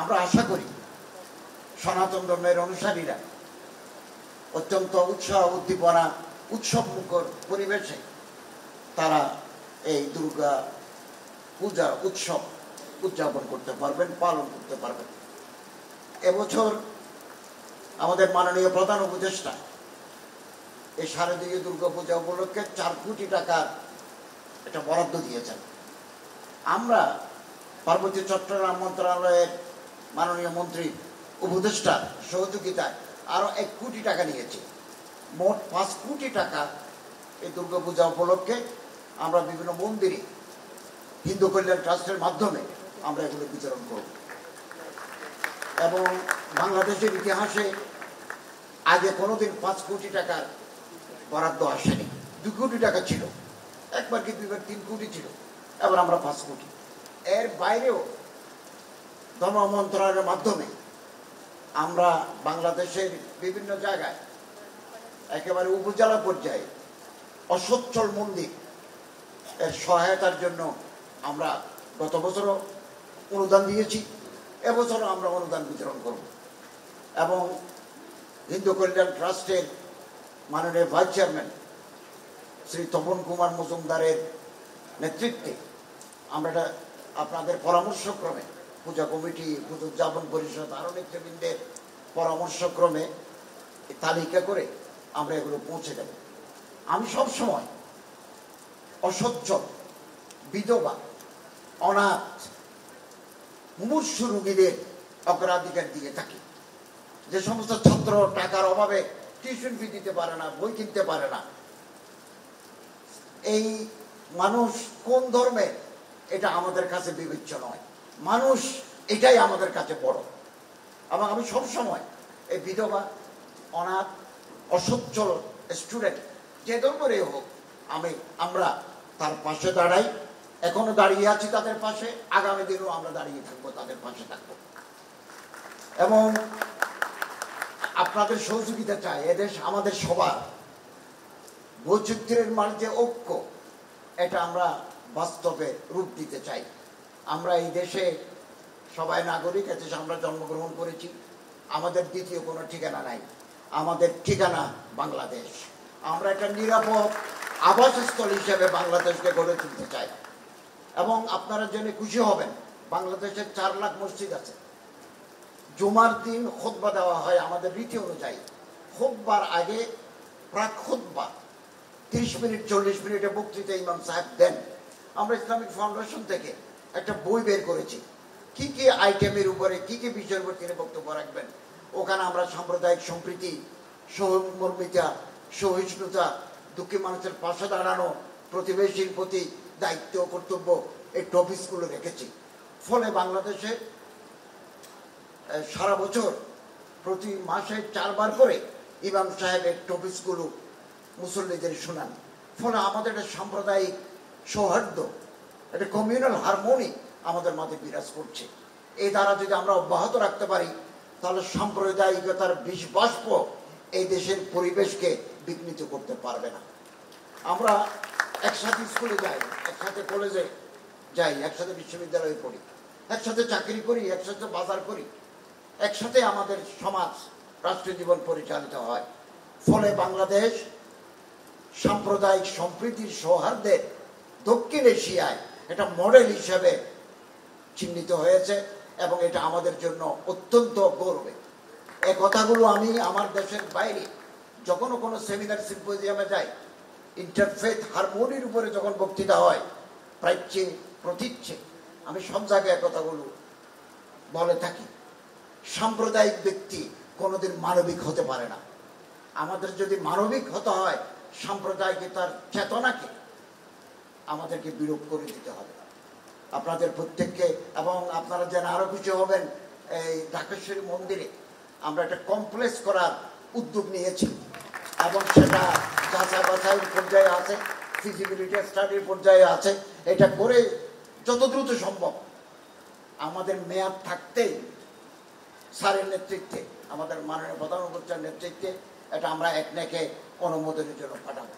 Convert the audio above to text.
আমরা আশা করি সনাতন ধর্মের অনুসারীরা অত্যন্ত উৎসাহ উদ্দীপনা উৎসব মুখর পরিবেশে তারা এই দুর্গা পূজা উৎসব উদযাপন করতে পারবেন, পালন করতে পারবেন। এবছর আমাদের মাননীয় প্রধান উপদেষ্টা এই শারদীয় দুর্গা পূজা উপলক্ষে 4 কোটি টাকার একটা বরাদ্দ দিয়েছেন। আমরা পার্বতী চট্টগ্রাম মন্ত্রণালয়ের মাননীয় মন্ত্রী উপদেষ্টার সহযোগিতায় আরো 1 কোটি টাকা নিয়েছি। মোট 5 কোটি টাকা এই দুর্গা পূজা উপলক্ষে আমরা বিভিন্ন মন্দিরে হিন্দু কল্যাণ ট্রাস্টের মাধ্যমে আমরা এগুলো বিতরণ করব। এবং বাংলাদেশের ইতিহাসে আগে কোনোদিন 5 কোটি টাকার বরাদ্দ আসেনি। 2 কোটি টাকা ছিল, একবার কি 2বার 3 কোটি ছিল, এবার আমরা 5 কোটি। এর বাইরেও ধর্ম মন্ত্রণালয়ের মাধ্যমে আমরা বাংলাদেশের বিভিন্ন জায়গায় একেবারে উপজেলা পর্যায়ে অসচ্ছল মন্দির এর সহায়তার জন্য আমরা গত বছরও অনুদান দিয়েছি, এবছরও আমরা অনুদান বিতরণ করব। এবং হিন্দু কল্যাণ ট্রাস্টের মাননীয় ভাইস চেয়ারম্যান শ্রী তপন কুমার মজুমদারের নেতৃত্বে আমরা এটা আপনাদের পরামর্শক্রমে পূজা কমিটি, পুজো উদযাপন পরিষদ আরও নেতৃবৃন্দের পরামর্শক্রমে তালিকা করে আমরা এগুলো পৌঁছে দেব। আমি সবসময় অসচ্ছল, বিধবা, অনাথ, মুমূর্ষু রোগীদের অগ্রাধিকার দিয়ে থাকি। যে সমস্ত ছাত্র টাকার অভাবে টিউশন ফি দিতে পারে না, বই কিনতে পারে না, এই মানুষ কোন ধর্মে এটা আমাদের কাছে বিবেচ্য নয়, মানুষ এটাই আমাদের কাছে বড়। এবং আমি সবসময় এই বিধবা, অনাথ, অসচ্ছল স্টুডেন্ট যে ধর্মেরই হোক আমরা তার পাশে দাঁড়াই, এখনো দাঁড়িয়ে আছি তাদের পাশে, আগামী দিনেও আমরা দাঁড়িয়ে থাকবো, তাদের পাশে থাকবো। এবং আপনাদের সহযোগিতা চাই। এদেশ আমাদের সবার, বৈচিত্র্যের মাঝে ঐক্য, এটা আমরা বাস্তবে রূপ দিতে চাই। আমরা এই দেশে সবাই নাগরিক, এদেশে আমরা জন্মগ্রহণ করেছি, আমাদের দ্বিতীয় কোনো ঠিকানা নাই, আমাদের ঠিকানা বাংলাদেশ। আমরা একটা নিরাপদ আবাসস্থল হিসেবে বাংলাদেশকে গড়ে তুলতে চাই। এবং আপনারা জেনে খুশি হবেন, বাংলাদেশে 4 লাখ মসজিদ আছে। জুমার দিন খুতবা দেওয়া হয় আমাদের রীতি অনুযায়ী। খুতবার আগে প্রাক খুতবা 30 মিনিট 40 মিনিটের বক্তৃতা ইমাম সাহেব দেন। আমরা ইসলামিক ফাউন্ডেশন থেকে একটা বই বের করেছি, কি কি আইটেমের উপরে কি কি বিষয়ের উপর তিনি বক্তব্য রাখবেন। ওখানে আমরা সাম্প্রদায়িক সম্প্রীতি, সহমর্মিতা, সহিষ্ণুতা, দুঃখী মানুষের পাশে দাঁড়ানো, প্রতিবেশীর প্রতি দায়িত্ব কর্তব্য, এই টপিকসগুলো রেখেছি। ফলে বাংলাদেশে সারা বছর প্রতি মাসে 4 বার করে ইমাম সাহেবের টপিকসগুলো মুসল্লিদের শোনান। ফলে আমাদের একটা সাম্প্রদায়িক সৌহার্দ্য, একটা কমিউনাল হারমোনি আমাদের মাঝে বিরাজ করছে। এই দ্বারা যদি আমরা অব্যাহত রাখতে পারি, তাহলে সাম্প্রদায়িকতার বিষ বাষ্প এই দেশের পরিবেশকে বিঘ্নিত করতে পারবে না। আমরা একসাথে স্কুলে যাই, একসাথে কলেজে যাই, একসাথে বিশ্ববিদ্যালয়ে পড়ি, একসাথে চাকরি করি, একসাথে বাজার করি, একসাথে আমাদের সমাজ রাষ্ট্রীয় জীবন পরিচালিত হয়। ফলে বাংলাদেশ সাম্প্রদায়িক সম্প্রীতির সৌহার্দ্যের দক্ষিণ এশিয়ায় এটা মডেল হিসেবে চিহ্নিত হয়েছে এবং এটা আমাদের জন্য অত্যন্ত গৌরবের। এই কথাগুলো আমি আমার দেশের বাইরে যখনও কোনো সেমিনার সিম্পোজিয়ামে যাই, ইন্টারফেথ হারমোনির উপরে যখন বক্তৃতা হয়, প্রাচ্যে প্রতীচ্যে, আমি সব জায়গায় কথাগুলো বলে থাকি। সাম্প্রদায়িক ব্যক্তি কোনোদিন মানবিক হতে পারে না। আমাদের যদি মানবিক হতে হয়, সাম্প্রদায়িকতার চেতনাকে আমাদেরকে বিলোপ করে দিতে হবে। আপনাদের প্রত্যেককে, এবং আপনারা যেন আরো কিছু হবেন, এই ঢাকেশ্বরী মন্দিরে আমরা একটা কমপ্লেক্স করার উদ্যোগ নিয়েছি এবং সেটা যাচাই বাছাইয়ের পর্যায়ে আছে, ফিজিবিলিটি স্টাডির পর্যায়ে আছে। এটা করে যত দ্রুত সম্ভব আমাদের মেয়াদ থাকতেই স্যারের নেতৃত্বে, আমাদের মাননীয় প্রধান উপদেষ্টার নেতৃত্বে এটা আমরা একনেকে অনুমোদনের জন্য পাঠাবো।